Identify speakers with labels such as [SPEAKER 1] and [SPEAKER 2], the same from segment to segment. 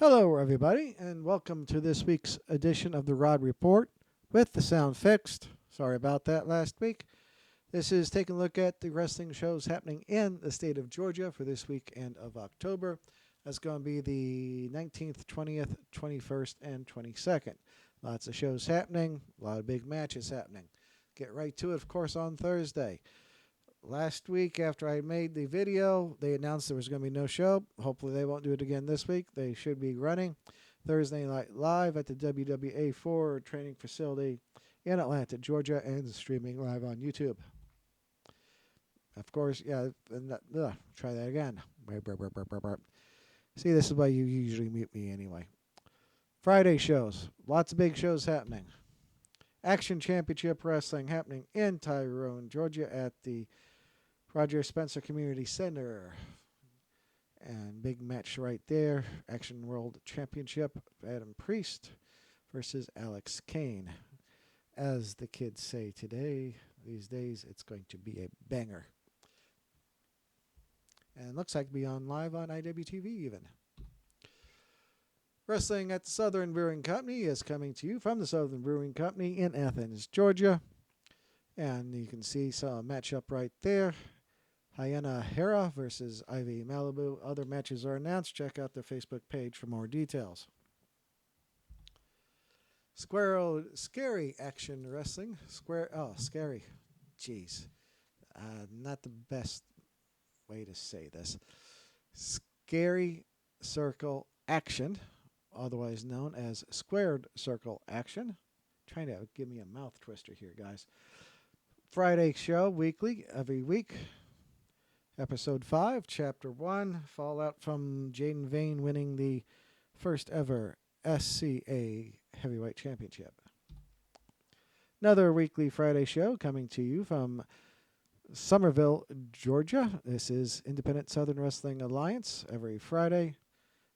[SPEAKER 1] Hello, everybody, and welcome to this week's edition of the Rod Report with the sound fixed. Sorry about that last week. This is taking a look at the wrestling shows happening in the state of Georgia for this weekend of October. That's going to be the 19th, 20th, 21st, and 22nd. Lots of shows happening, a lot of big matches happening. Get right to it, of course, on Thursday. Last week, after I made the video, they announced there was going to be no show. Hopefully, they won't do it again this week. They should be running Thursday Night Live at the WWA4 training facility in Atlanta, Georgia, and streaming live on YouTube. Of course, yeah, try that again. See, this is why you usually mute me anyway. Friday shows. Lots of big shows happening. Action Championship Wrestling happening in Tyrone, Georgia at the Roger Spencer Community Center. And big match right there. Action World Championship. Adam Priest versus Alex Kane. As the kids say these days, it's going to be a banger. And looks like to be on live on IWTV even. Wrestling at the Southern Brewing Company is coming to you from the Southern Brewing Company in Athens, Georgia. And you can see some matchup right there. Hyena Hera versus Ivy Malibu. Other matches are announced. Check out their Facebook page for more details. Scary Action Wrestling. Scary. Jeez. Not the best way to say this. Scary Circle Action, otherwise known as Squared Circle Action. Trying to give me a mouth twister here, guys. Friday show weekly, every week. Episode 5, Chapter 1, fallout from Jaden Vane winning the first ever SCA Heavyweight Championship. Another weekly Friday show coming to you from Somerville, Georgia. This is Independent Southern Wrestling Alliance every Friday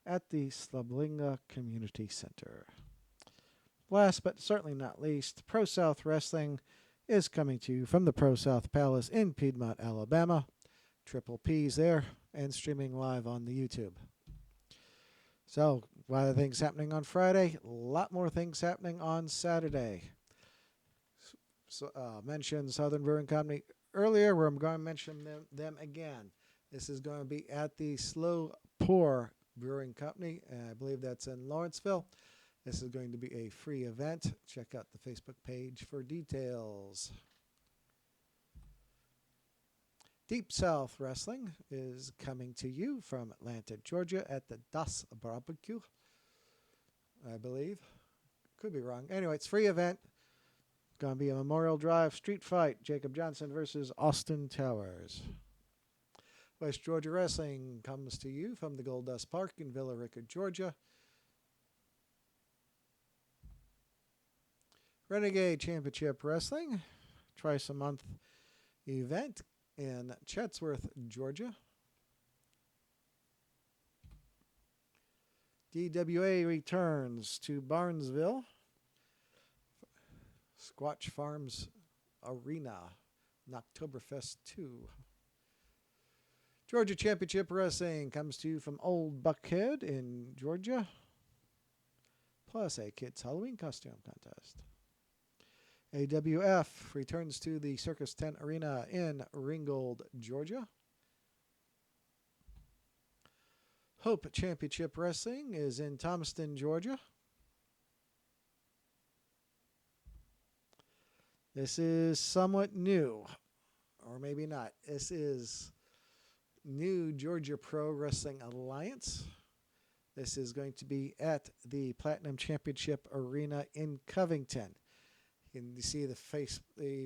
[SPEAKER 1] at the Slublinga Community Center. Last but certainly not least, Pro South Wrestling is coming to you from the Pro South Palace in Piedmont, Alabama. Triple P's there and streaming live on the YouTube. So, a lot of things happening on Friday, a lot more things happening on Saturday. Mentioned Southern Brewing Company earlier, where I'm going to mention them again. This is going to be at the Slow Pour Brewing Company, and I believe that's in Lawrenceville. This is going to be a free event. Check out the Facebook page for details. Deep South Wrestling is coming to you from Atlanta, Georgia at the Das Barbecue, I believe. Could be wrong. Anyway, it's a free event. Going to be a Memorial Drive street fight. Jacob Johnson versus Austin Towers. West Georgia Wrestling comes to you from the Gold Dust Park in Villa Rica, Georgia. Renegade Championship Wrestling, twice a month event in Chatsworth, Georgia. DWA returns to Barnesville. Squatch Farms Arena, Oktoberfest 2. Georgia Championship Wrestling comes to you from Old Buckhead in Georgia. Plus a kids' Halloween costume contest. AWF returns to the Circus Tent Arena in Ringgold, Georgia. Hope Championship Wrestling is in Thomaston, Georgia. This is somewhat new, or maybe not. This is New Georgia Pro Wrestling Alliance. This is going to be at the Platinum Championship Arena in Covington. You can see the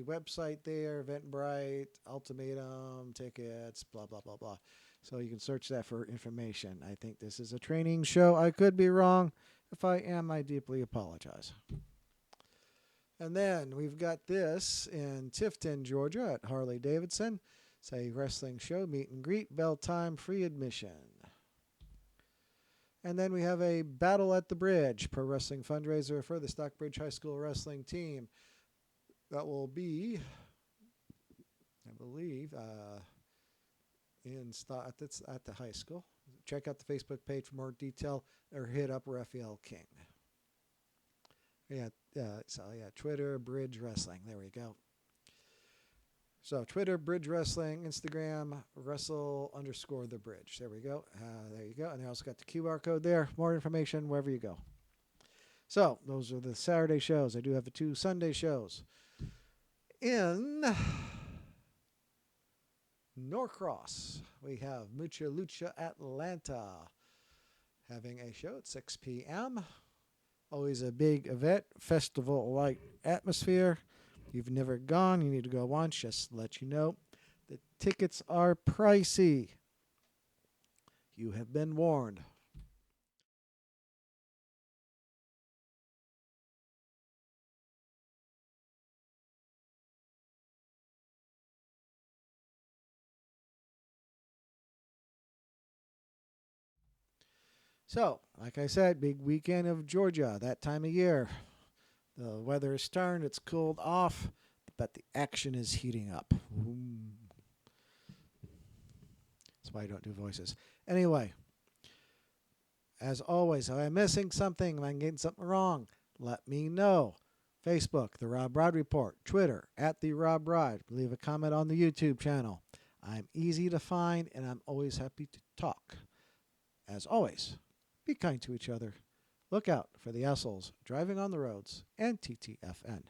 [SPEAKER 1] website there, Eventbrite, Ultimatum, tickets, blah, blah, blah, blah. So you can search that for information. I think this is a training show. I could be wrong. If I am, I deeply apologize. And then we've got this in Tifton, Georgia at Harley Davidson. It's a wrestling show, meet and greet, bell time, free admission. And then we have a Battle at the Bridge, pro wrestling fundraiser for the Stockbridge High School wrestling team. That will be, I believe, at the high school. check out the Facebook page for more detail or hit up Raphael King. Yeah, Twitter, Bridge Wrestling. There we go. So Twitter, Bridge Wrestling, Instagram, Wrestle_the Bridge. There we go. There you go. And they also got the QR code there. More information wherever you go. So those are the Saturday shows. I do have the 2 Sunday shows. In Norcross, we have Mucha Lucha Atlanta having a show at 6 p.m. Always a big event, festival-like atmosphere. If you've never gone, you need to go once, just to let you know. The tickets are pricey. You have been warned. So, like I said, big weekend of Georgia, that time of year. The weather is turned, it's cooled off, but the action is heating up. That's why I don't do voices. Anyway, as always, if I'm missing something, if I'm getting something wrong, let me know. Facebook, The Rob Rod Report. Twitter, @The Rob Rod. Leave a comment on the YouTube channel. I'm easy to find, and I'm always happy to talk. As always, be kind to each other. Look out for the assholes driving on the roads and TTFN.